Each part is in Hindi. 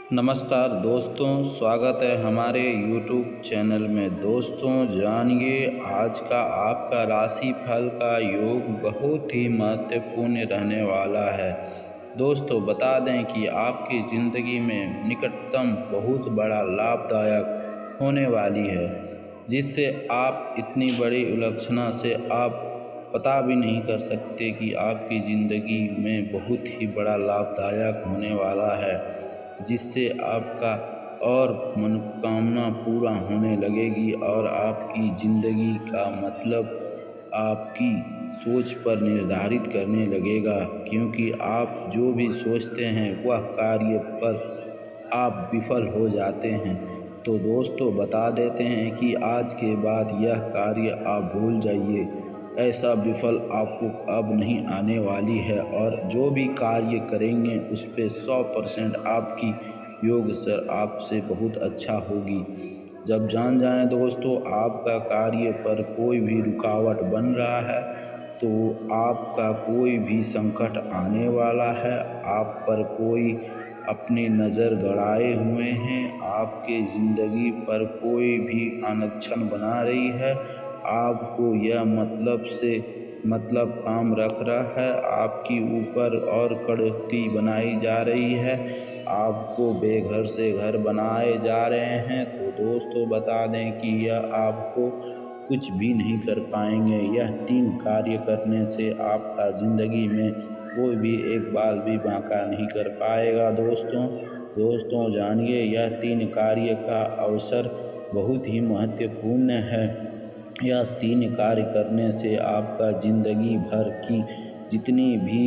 नमस्कार दोस्तों, स्वागत है हमारे YouTube चैनल में। दोस्तों जानिए आज का आपका राशि फल का योग बहुत ही महत्वपूर्ण रहने वाला है। दोस्तों बता दें कि आपकी ज़िंदगी में निकटतम बहुत बड़ा लाभदायक होने वाली है, जिससे आप इतनी बड़ी विलक्षणता से आप पता भी नहीं कर सकते कि आपकी ज़िंदगी में बहुत ही बड़ा लाभदायक होने वाला है, जिससे आपका और मनोकामना पूरा होने लगेगी और आपकी ज़िंदगी का मतलब आपकी सोच पर निर्धारित करने लगेगा, क्योंकि आप जो भी सोचते हैं वह कार्य पर आप विफल हो जाते हैं। तो दोस्तों बता देते हैं कि आज के बाद यह कार्य आप भूल जाइए, ऐसा विफल आपको अब नहीं आने वाली है और जो भी कार्य करेंगे उस पे 100% आपकी योग सर आपसे बहुत अच्छा होगी। जब जान जाएं दोस्तों आपका कार्य पर कोई भी रुकावट बन रहा है तो आपका कोई भी संकट आने वाला है, आप पर कोई अपनी नज़र गड़ाए हुए हैं, आपके ज़िंदगी पर कोई भी अनशन बना रही है, आपको यह मतलब काम रख रहा है, आपकी ऊपर और कड़ती बनाई जा रही है, आपको बेघर से घर बनाए जा रहे हैं। तो दोस्तों बता दें कि यह आपको कुछ भी नहीं कर पाएंगे। यह 3 कार्य करने से आपका ज़िंदगी में कोई भी एक बाल भी बांका नहीं कर पाएगा। दोस्तों जानिए यह 3 कार्य का अवसर बहुत ही महत्वपूर्ण है। यह 3 कार्य करने से आपका ज़िंदगी भर की जितनी भी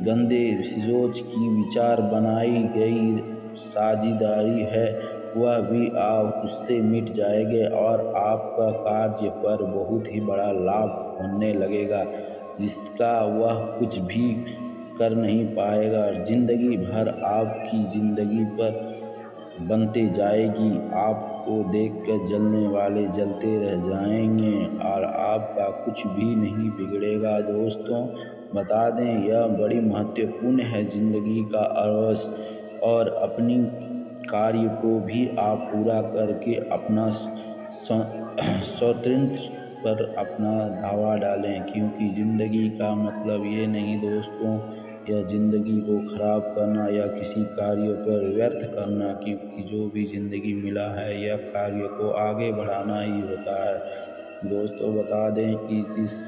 गंदे सोच की विचार बनाई गई साझेदारी है वह भी आप उससे मिट जाएंगे और आपका कार्य पर बहुत ही बड़ा लाभ होने लगेगा, जिसका वह कुछ भी कर नहीं पाएगा। ज़िंदगी भर आपकी ज़िंदगी पर बनते जाएगी, आपको देखकर जलने वाले जलते रह जाएंगे और आपका कुछ भी नहीं बिगड़ेगा। दोस्तों बता दें यह बड़ी महत्वपूर्ण है ज़िंदगी का अवश्य, और अपनी कार्य को भी आप पूरा करके अपना स्वतंत्र पर अपना दावा डालें, क्योंकि ज़िंदगी का मतलब ये नहीं दोस्तों यह ज़िंदगी को ख़राब करना या किसी कार्य पर व्यर्थ करना, क्योंकि जो भी ज़िंदगी मिला है यह कार्य को आगे बढ़ाना ही होता है। दोस्तों बता दें कि जिस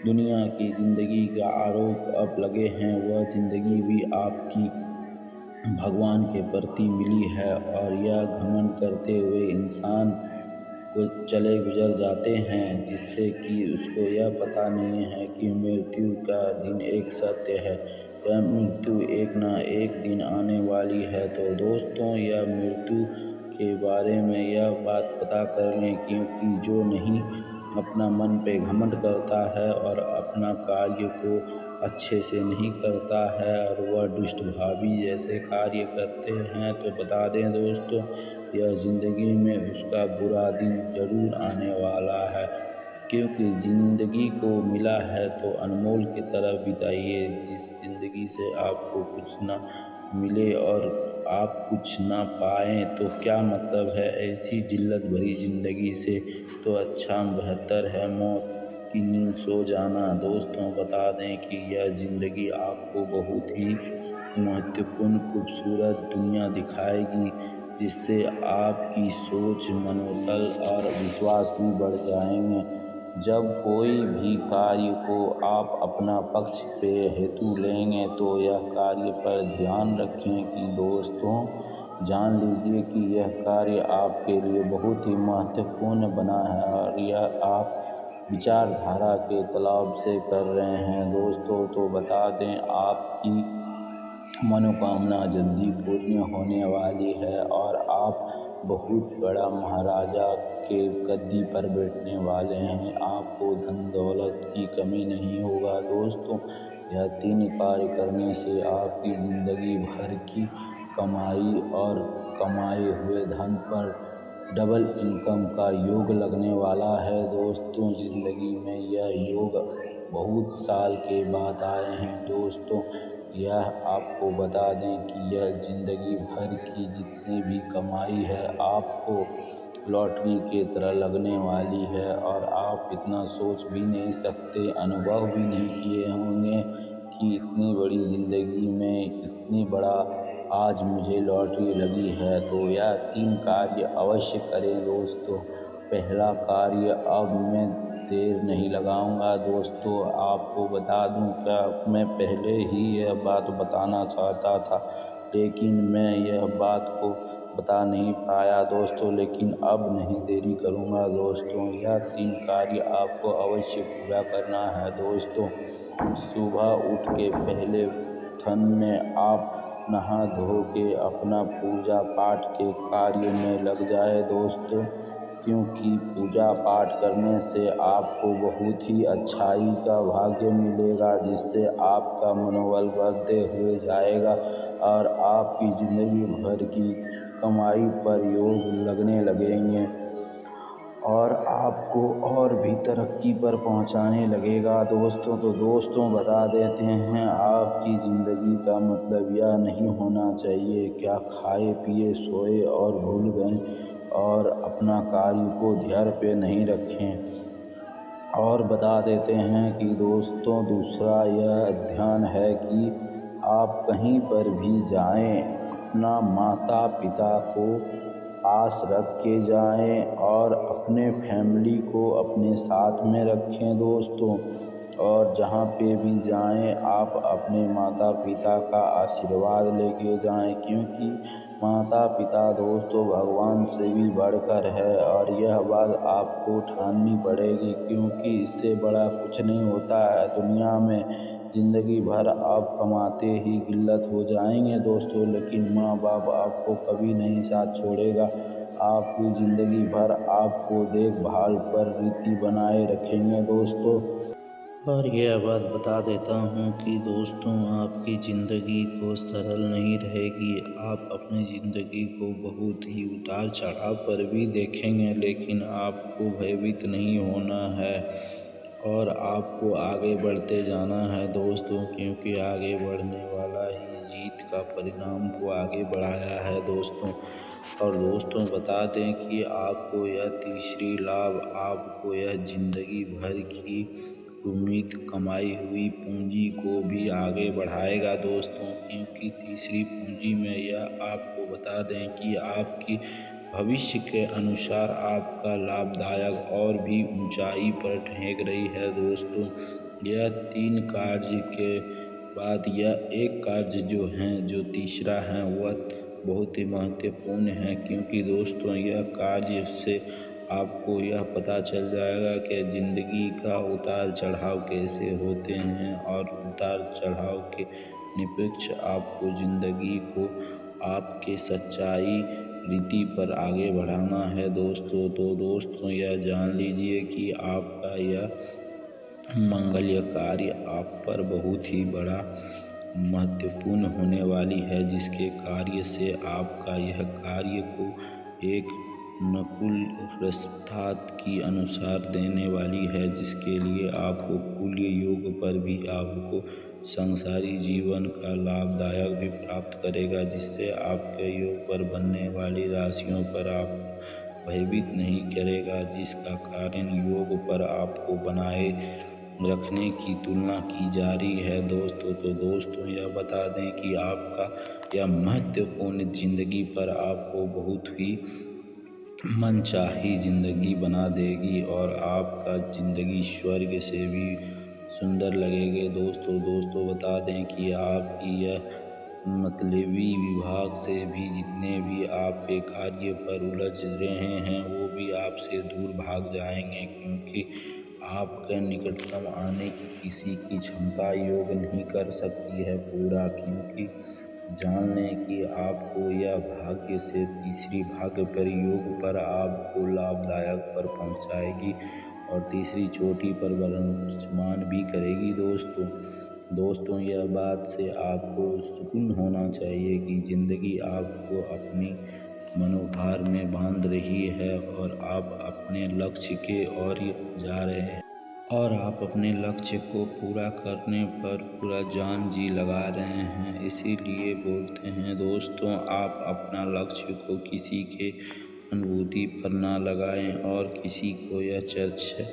दुनिया की ज़िंदगी का आरोप अब लगे हैं वह ज़िंदगी भी आपकी भगवान के प्रति मिली है, और यह घमंड करते हुए इंसान को चले गुजर जाते हैं, जिससे कि उसको यह पता नहीं है कि मृत्यु का दिन एक सत्य है, यह मृत्यु एक ना एक दिन आने वाली है। तो दोस्तों यह मृत्यु के बारे में यह बात पता कर लें, क्योंकि जो नहीं अपना मन पे घमंड करता है और अपना कार्य को अच्छे से नहीं करता है और वह दुष्ट भावी जैसे कार्य करते हैं, तो बता दें दोस्तों यह ज़िंदगी में उसका बुरा दिन ज़रूर आने वाला है, क्योंकि ज़िंदगी को मिला है तो अनमोल की तरह बिताइए। जिस ज़िंदगी से आपको कुछ ना मिले और आप कुछ ना पाएँ तो क्या मतलब है ऐसी जिल्लत भरी ज़िंदगी से, तो अच्छा बेहतर है मौत की नींद सो जाना। दोस्तों बता दें कि यह ज़िंदगी आपको बहुत ही महत्वपूर्ण खूबसूरत दुनिया दिखाएगी, जिससे आपकी सोच मनोबल और विश्वास भी बढ़ जाएंगे। जब कोई भी कार्य को आप अपना पक्ष पे हेतु लेंगे तो यह कार्य पर ध्यान रखें कि दोस्तों जान लीजिए कि यह कार्य आपके लिए बहुत ही महत्वपूर्ण बना है और यह आप विचारधारा के तालाब से कर रहे हैं। दोस्तों तो बता दें आपकी मनोकामना जल्दी पूर्ण होने वाली है और आप बहुत बड़ा महाराजा के गद्दी पर बैठने वाले हैं, आपको धन दौलत की कमी नहीं होगा। दोस्तों यह 3 कार्य करने से आपकी ज़िंदगी भर की कमाई और कमाए हुए धन पर डबल इनकम का योग लगने वाला है। दोस्तों ज़िंदगी में यह योग बहुत साल के बाद आए हैं। दोस्तों यह आपको बता दें कि यह ज़िंदगी भर की जितनी भी कमाई है आपको लॉटरी की तरह लगने वाली है, और आप इतना सोच भी नहीं सकते, अनुभव भी नहीं किए होंगे कि इतनी बड़ी ज़िंदगी में इतनी बड़ा आज मुझे लॉटरी लगी है। तो यह 3 कार्य अवश्य करें दोस्तों। पहला कार्य, अब मैं देर नहीं लगाऊंगा दोस्तों, आपको बता दूं क्या, मैं पहले ही यह बात बताना चाहता था लेकिन मैं यह बात को बता नहीं पाया दोस्तों, लेकिन अब नहीं देरी करूंगा दोस्तों। यह 3 कार्य आपको अवश्य पूरा करना है दोस्तों। सुबह उठ के पहले क्षण में आप नहा धो के अपना पूजा पाठ के कार्य में लग जाए दोस्तों, क्योंकि पूजा पाठ करने से आपको बहुत ही अच्छाई का भाग्य मिलेगा, जिससे आपका मनोबल बढ़ते हुए जाएगा और आपकी ज़िंदगी भर की कमाई पर योग लगने लगेंगे और आपको और भी तरक्की पर पहुंचाने लगेगा दोस्तों। तो दोस्तों बता देते हैं, आपकी ज़िंदगी का मतलब यह नहीं होना चाहिए क्या खाए पिए सोए और भूल गए और अपना कार्य को ध्यान पे नहीं रखें। और बता देते हैं कि दोस्तों दूसरा यह ध्यान है कि आप कहीं पर भी जाएं, अपना माता पिता को पास रख के जाएं और अपने फैमिली को अपने साथ में रखें दोस्तों। और जहाँ पे भी जाएं आप अपने माता पिता का आशीर्वाद लेके जाएं, क्योंकि माता पिता दोस्तों भगवान से भी बढ़कर है, और यह बात आपको ठाननी पड़ेगी, क्योंकि इससे बड़ा कुछ नहीं होता है दुनिया में। ज़िंदगी भर आप कमाते ही गिल्लत हो जाएंगे दोस्तों, लेकिन माँ बाप आपको कभी नहीं साथ छोड़ेगा। आपकी ज़िंदगी भर आपको देखभाल पर रीति बनाए रखेंगे दोस्तों। और यह बात बता देता हूँ कि दोस्तों आपकी ज़िंदगी को सरल नहीं रहेगी, आप अपनी ज़िंदगी को बहुत ही उतार चढ़ाव पर भी देखेंगे, लेकिन आपको भयभीत नहीं होना है और आपको आगे बढ़ते जाना है दोस्तों, क्योंकि आगे बढ़ने वाला ही जीत का परिणाम को आगे बढ़ाया है दोस्तों। और दोस्तों बता दें कि आपको यह तीसरी लाभ, आपको यह ज़िंदगी भर की उम्मीद कमाई हुई पूंजी को भी आगे बढ़ाएगा दोस्तों, क्योंकि तीसरी पूंजी में यह आपको बता दें कि आपकी भविष्य के अनुसार आपका लाभदायक और भी ऊंचाई पर ठेक रही है दोस्तों। यह 3 कार्य के बाद यह एक कार्य जो तीसरा है वह बहुत ही महत्वपूर्ण है, क्योंकि दोस्तों यह कार्य से आपको यह पता चल जाएगा कि ज़िंदगी का उतार चढ़ाव कैसे होते हैं, और उतार चढ़ाव के निष्पक्ष आपको ज़िंदगी को आपके सच्चाई रीति पर आगे बढ़ाना है दोस्तों। तो दोस्तों यह जान लीजिए कि आपका यह मंगल्य कार्य आप पर बहुत ही बड़ा महत्वपूर्ण होने वाली है, जिसके कार्य से आपका यह कार्य को एक नकुल प्रस्ताव की अनुसार देने वाली है, जिसके लिए आपको कुल योग पर भी आपको संसारी जीवन का लाभदायक भी प्राप्त करेगा, जिससे आपके योग पर बनने वाली राशियों पर आप भयभीत नहीं करेगा, जिसका कारण योग पर आपको बनाए रखने की तुलना की जा रही है दोस्तों। तो दोस्तों यह बता दें कि आपका यह महत्वपूर्ण ज़िंदगी पर आपको बहुत ही मनचाही ज़िंदगी बना देगी और आपका ज़िंदगी स्वर्ग से भी सुंदर लगेगी दोस्तों बता दें कि आपकी यह मतलबी विभाग से भी जितने भी आपके कार्य पर उलझ रहे हैं वो भी आपसे दूर भाग जाएंगे, क्योंकि आपके निकटतम आने की किसी की क्षमता योग नहीं कर सकती है पूरा, क्योंकि जान लें कि आपको यह भाग्य से तीसरी भाग्य पर योग पर आपको लाभदायक पर पहुंचाएगी और तीसरी चोटी पर विराजमान भी करेगी दोस्तों यह बात से आपको सुकून होना चाहिए कि ज़िंदगी आपको अपनी मनोभार में बांध रही है और आप अपने लक्ष्य के ओर जा रहे हैं। और आप अपने लक्ष्य को पूरा करने पर पूरा जान जी लगा रहे हैं। इसीलिए बोलते हैं दोस्तों, आप अपना लक्ष्य को किसी के अनुभूति पर ना लगाएं और किसी को यह चर्चा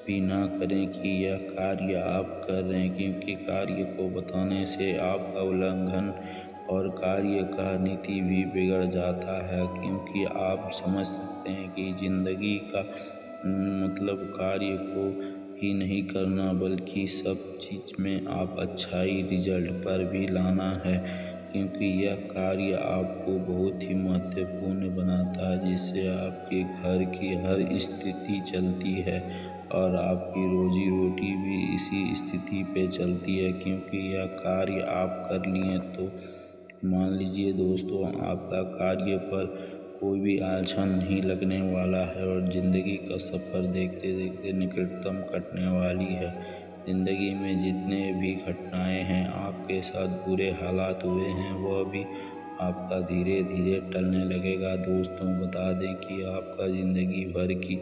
भी ना करें कि यह कार्य आप कर रहे हैं, क्योंकि कार्य को बताने से आपका उल्लंघन और कार्य का नीति भी बिगड़ जाता है। क्योंकि आप समझ सकते हैं कि ज़िंदगी का मतलब कार्य को ही नहीं करना, बल्कि सब चीज़ में आप अच्छाई रिजल्ट पर भी लाना है। क्योंकि यह कार्य आपको बहुत ही महत्वपूर्ण बनाता है, जिससे आपके घर की हर स्थिति चलती है और आपकी रोजी रोटी भी इसी स्थिति पे चलती है। क्योंकि यह कार्य आप कर लिए तो मान लीजिए दोस्तों, आपका कार्य पर कोई भी आलझन नहीं लगने वाला है और ज़िंदगी का सफ़र देखते देखते निकटतम कटने वाली है। ज़िंदगी में जितने भी घटनाएं हैं, आपके साथ बुरे हालात हुए हैं, वह भी आपका धीरे धीरे टलने लगेगा। दोस्तों बता दें कि आपका ज़िंदगी भर की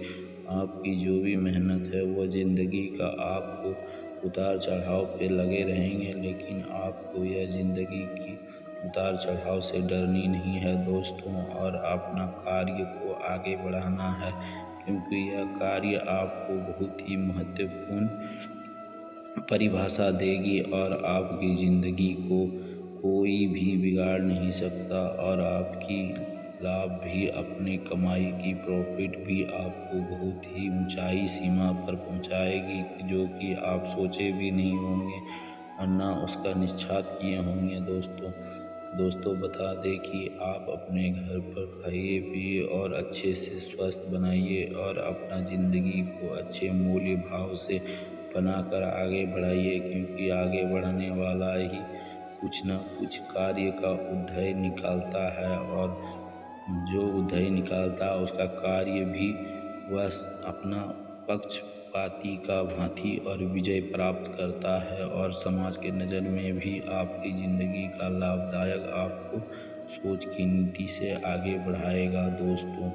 आपकी जो भी मेहनत है, वह ज़िंदगी का आपको उतार चढ़ाव पे लगे रहेंगे, लेकिन आपको यह ज़िंदगी की उतार चढ़ाव से डरनी नहीं है दोस्तों, और अपना कार्य को आगे बढ़ाना है। क्योंकि यह कार्य आपको बहुत ही महत्वपूर्ण परिभाषा देगी और आपकी ज़िंदगी को कोई भी बिगाड़ नहीं सकता, और आपकी लाभ भी, अपनी कमाई की प्रॉफिट भी आपको बहुत ही ऊंचाई सीमा पर पहुंचाएगी, जो कि आप सोचे भी नहीं होंगे और ना उसका निश्चात किए होंगे। दोस्तों बता दें कि आप अपने घर पर खाइए पिए और अच्छे से स्वस्थ बनाइए और अपना ज़िंदगी को अच्छे मूल्य भाव से बनाकर आगे बढ़ाइए। क्योंकि आगे बढ़ने वाला ही कुछ न कुछ कार्य का उदय निकालता है, और जो उदय निकालता है उसका कार्य भी वह अपना पक्षपाती का भांति और विजय प्राप्त करता है, और समाज के नज़र में भी आपकी ज़िंदगी का लाभदायक आपको सोच की नीति से आगे बढ़ाएगा दोस्तों।